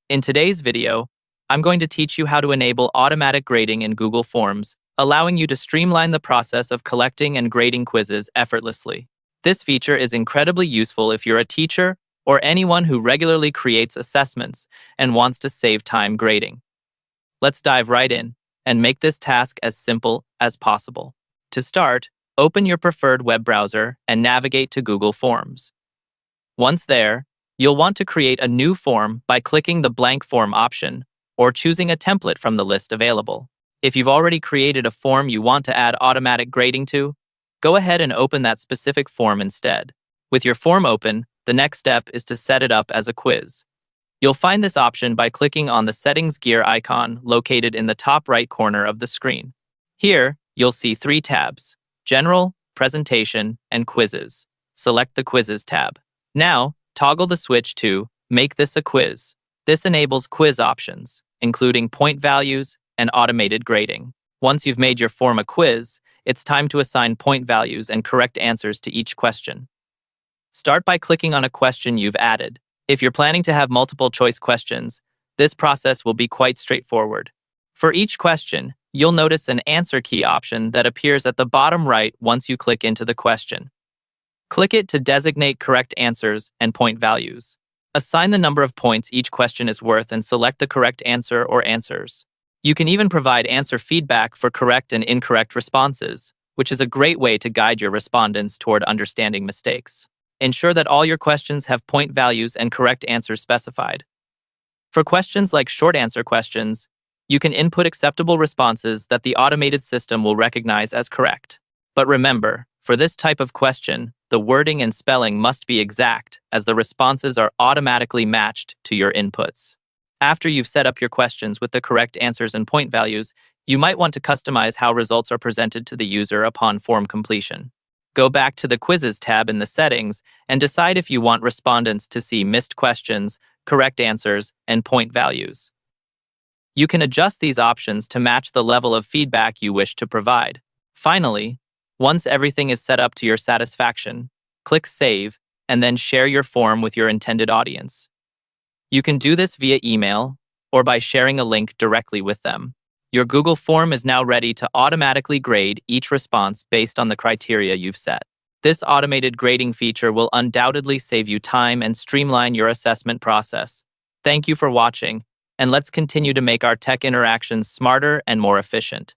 In today's video, I'm going to teach you how to enable automatic grading in Google Forms, allowing you to streamline the process of collecting and grading quizzes effortlessly. This feature is incredibly useful if you're a teacher or anyone who regularly creates assessments and wants to save time grading. Let's dive right in and make this task as simple as possible. To start, open your preferred web browser and navigate to Google Forms. Once there, you'll want to create a new form by clicking the blank form option or choosing a template from the list available. If you've already created a form you want to add automatic grading to, go ahead and open that specific form instead. With your form open, the next step is to set it up as a quiz. You'll find this option by clicking on the settings gear icon located in the top right corner of the screen. Here, you'll see 3 tabs: General, Presentation, and Quizzes. Select the Quizzes tab. Now, toggle the switch to Make this a quiz. This enables quiz options, including point values and automated grading. Once you've made your form a quiz, it's time to assign point values and correct answers to each question. Start by clicking on a question you've added. If you're planning to have multiple choice questions, this process will be quite straightforward. For each question, you'll notice an answer key option that appears at the bottom right once you click into the question. Click it to designate correct answers and point values. Assign the number of points each question is worth and select the correct answer or answers. You can even provide answer feedback for correct and incorrect responses, which is a great way to guide your respondents toward understanding mistakes. Ensure that all your questions have point values and correct answers specified. For questions like short answer questions, you can input acceptable responses that the automated system will recognize as correct. But remember, for this type of question, the wording and spelling must be exact, as the responses are automatically matched to your inputs. After you've set up your questions with the correct answers and point values, you might want to customize how results are presented to the user upon form completion. Go back to the Quizzes tab in the settings and decide if you want respondents to see missed questions, correct answers, and point values. You can adjust these options to match the level of feedback you wish to provide. Finally, once everything is set up to your satisfaction, click Save and then share your form with your intended audience. You can do this via email or by sharing a link directly with them. Your Google form is now ready to automatically grade each response based on the criteria you've set. This automated grading feature will undoubtedly save you time and streamline your assessment process. Thank you for watching, and let's continue to make our tech interactions smarter and more efficient.